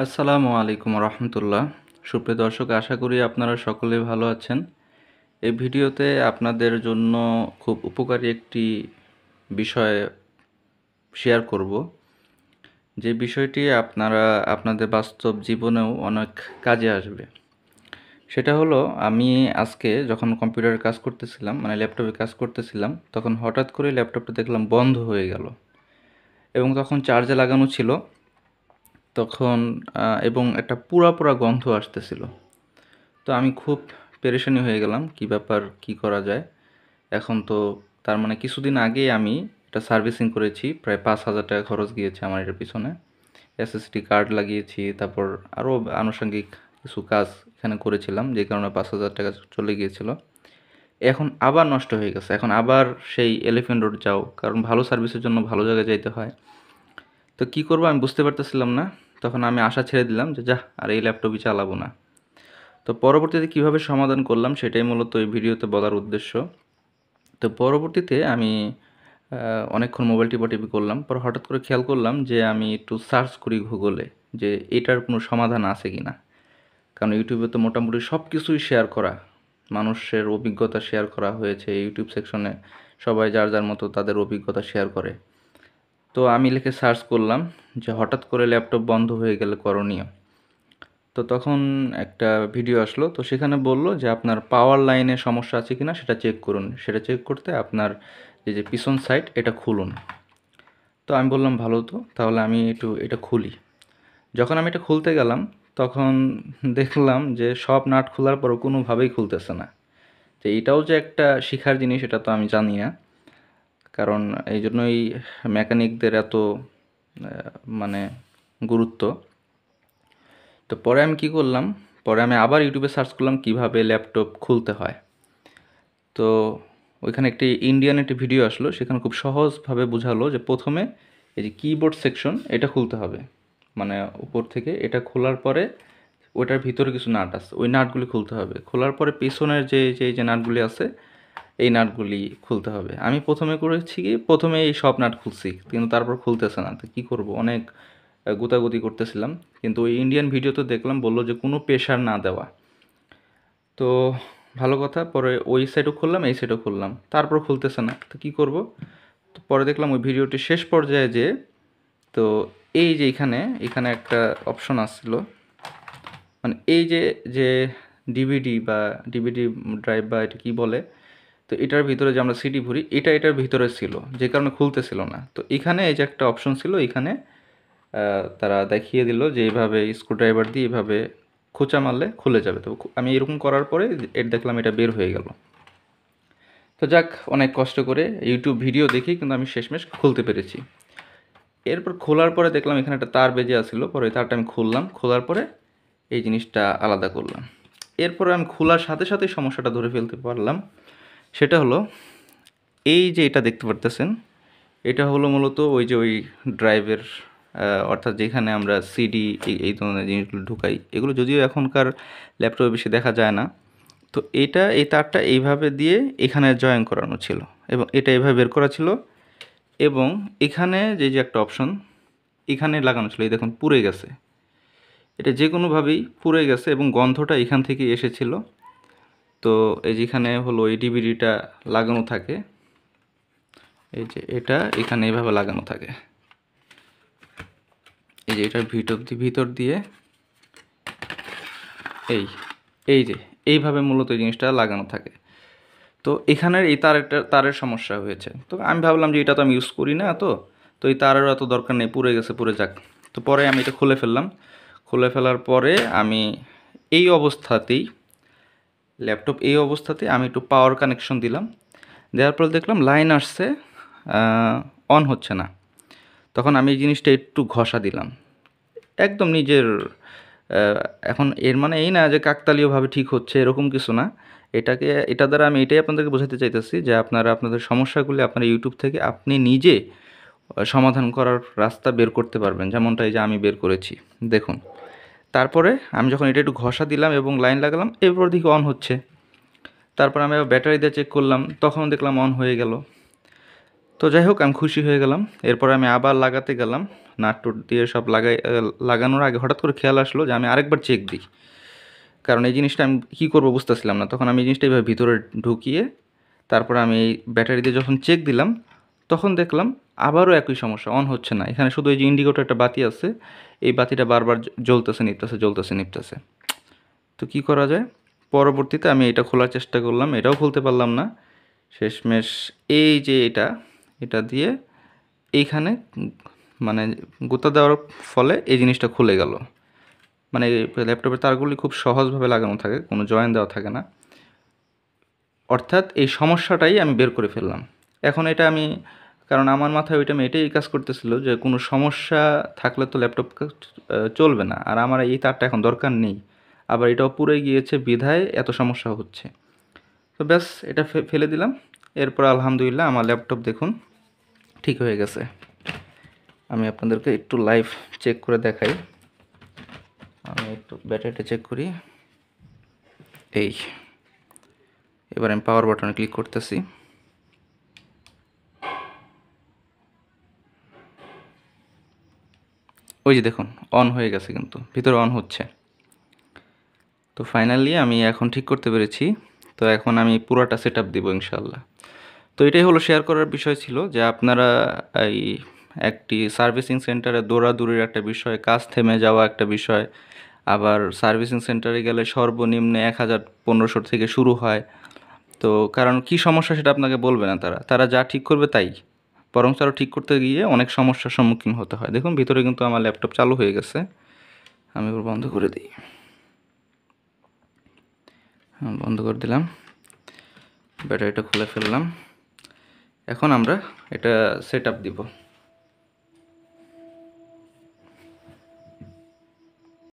আসসালামু আলাইকুম রহমতুল্লাহ। সুপ্রিয় দর্শক, আশা করি আপনারা সকলে ভালো আছেন। এই ভিডিওতে আপনাদের জন্য খুব উপকারী একটি বিষয় শেয়ার করব, যে বিষয়টি আপনারা আপনাদের বাস্তব জীবনেও অনেক কাজে আসবে। সেটা হলো, আমি আজকে যখন কম্পিউটারে কাজ করতেছিলাম, মানে ল্যাপটপে কাজ করতেছিলাম, তখন হঠাৎ করে ল্যাপটপটা দেখলাম বন্ধ হয়ে গেল এবং তখন চার্জে লাগানো ছিল। তখন এবং একটা পুরা পুরা গন্ধ আসতেছিল। তো আমি খুব পেরেশানি হয়ে গেলাম, কি ব্যাপার, কি করা যায়। এখন তো তার মানে কিছুদিন আগেই আমি এটা সার্ভিসিং করেছি, প্রায় 5,000 টাকা খরচ গিয়েছে আমার এটার পিছনে। এসএসডি কার্ড লাগিয়েছি, তারপর আরও আনুষঙ্গিক কিছু কাজ এখানে করেছিলাম, যে কারণে 5,000 টাকা চলে গিয়েছিল। এখন আবার নষ্ট হয়ে গেছে, এখন আবার সেই এলিফ্যান্ট রোড যাও, কারণ ভালো সার্ভিসের জন্য ভালো জায়গায় যাইতে হয়। তো কি করব আমি বুঝতে পারতেছিলাম না। তখন আমি আশা ছেড়ে দিলাম যে যা, আর এই ল্যাপটপই চালাবো না। তো পরবর্তীতে কিভাবে সমাধান করলাম সেটাই মূলত এই ভিডিওতে বলার উদ্দেশ্য। তো পরবর্তীতে আমি অনেকক্ষণ মোবাইল টিপাটিপি করলাম, পর হঠাৎ করে খেয়াল করলাম যে আমি একটু সার্চ করি গুগলে, যে এটার কোনো সমাধান আছে কি না। কারণ ইউটিউবে তো মোটামুটি সব কিছুই শেয়ার করা, মানুষের অভিজ্ঞতা শেয়ার করা হয়েছে ইউটিউব সেকশনে। সবাই যার যার মতো তাদের অভিজ্ঞতা শেয়ার করে। তো আমি লিখে সার্চ করলাম যে হঠাৎ করে ল্যাপটপ বন্ধ হয়ে গেলে করণীয়। তো তখন একটা ভিডিও আসলো, তো সেখানে বলল যে আপনার পাওয়ার লাইনে সমস্যা আছে কিনা সেটা চেক করুন। সেটা চেক করতে আপনার যে পিছন সাইড এটা খুলুন। তো আমি বললাম ভালো, তো তাহলে আমি একটু এটা খুলি। যখন আমি এটা খুলতে গেলাম, তখন দেখলাম যে সব নাট খোলার পরও কোনোভাবেই খুলতেছে না। তো এটাও যে একটা শিখার জিনিস, এটা তো আমি জানি না। কারণ এই জন্যই মেকানিকদের এত মানে গুরুত্ব। তো পরে আমি কি করলাম, পরে আমি আবার ইউটিউবে সার্চ করলাম কিভাবে ল্যাপটপ খুলতে হয়। তো ওইখানে একটি ইন্ডিয়ান একটি ভিডিও আসলো, সেখানে খুব সহজভাবে বোঝালো যে প্রথমে এই যে কিবোর্ড সেকশন এটা খুলতে হবে, মানে উপর থেকে এটা খোলার পরে ওটার ভিতরে কিছু নাট আছে, ওই নাটগুলি খুলতে হবে। খোলার পরে পেছনের যে নাটগুলি আছে, এই নাটগুলি খুলতে হবে। আমি প্রথমে করেছি কি, প্রথমে এই সব নাট খুলছি, কিন্তু তারপর খুলতেছে না। তো কী করব, অনেক গুতাগুতি করতেছিলাম। কিন্তু ওই ইন্ডিয়ান ভিডিওতে দেখলাম বললো যে কোনো প্রেশার না দেওয়া। তো ভালো কথা, পরে ওই সাইডও খুললাম, এই সাইডও খুললাম, তারপর খুলতেছে না। তো কী করব, তো পরে দেখলাম ওই ভিডিওটি শেষ পর্যায়ে যে, তো এই যে এখানে এখানে একটা অপশন আসছিল, মানে এই যে যে ডিভিডি বা ডিভিডি ড্রাইভ বা এটা কী বলে, তো এটার ভিতরে যে আমরা সিডি ভরি, এটা এটার ভিতরে ছিল, যে কারণে খুলতেছিল না। তো এখানে এই যে একটা অপশন ছিল, এখানে তারা দেখিয়ে দিল যে এইভাবে স্ক্রুড্রাইভার দিয়ে এভাবে খোঁচা মারলে খুলে যাবে। তো আমি এরকম করার পরে এর দেখলাম এটা বের হয়ে গেল। তো যাক, অনেক কষ্ট করে ইউটিউব ভিডিও দেখি কিন্তু আমি শেষমেশ খুলতে পেরেছি। এরপর খোলার পরে দেখলাম এখানে একটা তার বেজে আসছিলো, পরে তারটা আমি খুললাম, খোলার পরে এই জিনিসটা আলাদা করলাম। এরপরে আমি খোলার সাথে সাথেই সমস্যাটা ধরে ফেলতে পারলাম। সেটা হলো, এই যে এটা দেখতে পারতেছেন, এটা হলো মূলত ওই যে ওই ড্রাইভের, অর্থাৎ যেখানে আমরা সিডি এই ধরনের জিনিসগুলো ঢুকাই, এগুলো যদিও এখনকার ল্যাপটপে বেশি দেখা যায় না। তো এই তারটা এইভাবে দিয়ে এখানে জয়েন করানো ছিল, এবং এটা এইভাবে বের করা ছিল, এবং এখানে যে একটা অপশন এখানে লাগানো ছিল, এই দেখুন পুড়ে গেছে। এটা যে কোনোভাবেই পুড়ে গেছে এবং গন্ধটা এখান থেকে এসেছিল। তো এই যেখানে হলো এই ডিভিডিটা লাগানো থাকে, এই যে এটা এখানে এইভাবে লাগানো থাকে, এই যে এটার ভিতর দিয়ে এই এই যে এইভাবে মূলত এই জিনিসটা লাগানো থাকে। তো এখানের এই তারের সমস্যা হয়েছে। তো আমি ভাবলাম যে এটা তো আমি ইউজ করি না, তো এই তারেরও এত দরকার নেই, পুড়ে গেছে, পুড়ে যাক। তো পরে আমি এটা খুলে ফেললাম। খুলে ফেলার পরে আমি এই অবস্থাতেই ল্যাপটপ এই অবস্থাতে আমি একটু পাওয়ার কানেকশন দিলাম। দেওয়ার পর দেখলাম লাইন আসছে, অন হচ্ছে না। তখন আমি এই জিনিসটা একটু ঘষা দিলাম, একদম নিজের। এখন এর মানে এই না যে কাকতালীয়ভাবে ঠিক হচ্ছে, এরকম কিছু না। এটা দ্বারা আমি এটাই আপনাদেরকে বোঝাতে চাইতেছি যে আপনারা আপনাদের সমস্যাগুলি আপনারা ইউটিউব থেকে আপনি নিজে সমাধান করার রাস্তা বের করতে পারবেন, যেমনটা এই যে আমি বের করেছি দেখুন। তারপরে আমি যখন এটা একটু ঘষা দিলাম এবং লাইন লাগালাম, এরপর দেখি অন হচ্ছে। তারপর আমি আবার ব্যাটারি দিয়ে চেক করলাম, তখন দেখলাম অন হয়ে গেল। তো যাই হোক, আমি খুশি হয়ে গেলাম। এরপর আমি আবার লাগাতে গেলাম, নাট টুট দিয়ে সব লাগানোর আগে হঠাৎ করে খেয়াল আসলো যে আমি আরেকবার চেক দিই, কারণ এই জিনিসটা আমি কী করবো বুঝতেছিলাম না। তখন আমি এই জিনিসটা এইভাবে ভিতরে ঢুকিয়ে তারপর আমি এই ব্যাটারি দিয়ে যখন চেক দিলাম তখন দেখলাম আবারও একই সমস্যা, অন হচ্ছে না। এখানে শুধু এই যে ইন্ডিকেটর একটা বাতি আছে, এই বাতিটা বারবার জ্বলতেছে নিভতেছে জ্বলতেছে নিভতেছে। তো কী করা যায়? পরবর্তীতে আমি এটা খোলার চেষ্টা করলাম, এটাও খুলতে পারলাম না। শেষমেশ এই যে এটা দিয়ে এইখানে মানে গুঁতা দেওয়ার ফলে এই জিনিসটা খুলে গেল। মানে ল্যাপটপের তারগুলি খুব সহজভাবে লাগানো থাকে, কোনো জয়েন দেওয়া থাকে না। অর্থাৎ এই সমস্যাটাই আমি বের করে ফেললাম। এখন এটা আমি, কারণ আমার মাথায় ওই টাইমে এটাই কাজ করতেছিল যে কোনো সমস্যা থাকলে তো ল্যাপটপ চলবে না, আর আমার এই তারটা এখন দরকার নেই, আবার এটাও পুড়ে গিয়েছে বিধায় এত সমস্যা হচ্ছে। তো ব্যাস এটা ফেলে দিলাম। এরপর আলহামদুলিল্লাহ আমার ল্যাপটপ দেখুন ঠিক হয়ে গেছে। আমি আপনাদেরকে একটু লাইভ চেক করে দেখাই। আমি একটু ব্যাটারিটা চেক করি। এবার আমি পাওয়ার বাটনে ক্লিক করতেছি। ওই যে দেখুন অন হয়ে গেছে, কিন্তু ভিতরে অন হচ্ছে। তো ফাইনালি আমি এখন ঠিক করতে পেরেছি। তো এখন আমি পুরোটা সেট আপ দেবো ইনশাল্লাহ। তো এটাই হলো শেয়ার করার বিষয় ছিল যে আপনারা এই একটি সার্ভিসিং সেন্টারে দৌড়াদৌড়ির একটা বিষয়, কাজ থেমে যাওয়া একটা বিষয়, আবার সার্ভিসিং সেন্টারে গেলে সর্বনিম্ন 1000-1500 থেকে শুরু হয়। তো কারণ কি সমস্যা সেটা আপনাকে বলবে না, তারা যা ঠিক করবে তাই, বরং আরও ঠিক করতে গিয়ে অনেক সমস্যার সম্মুখীন হতে হয়। দেখুন ভিতরে কিন্তু আমার ল্যাপটপ চালু হয়ে গেছে। আমি এবার বন্ধ করে দিই। বন্ধ করে দিলাম, ব্যাটারিটা খুলে ফেললাম। এখন আমরা এটা সেট আপ দিব।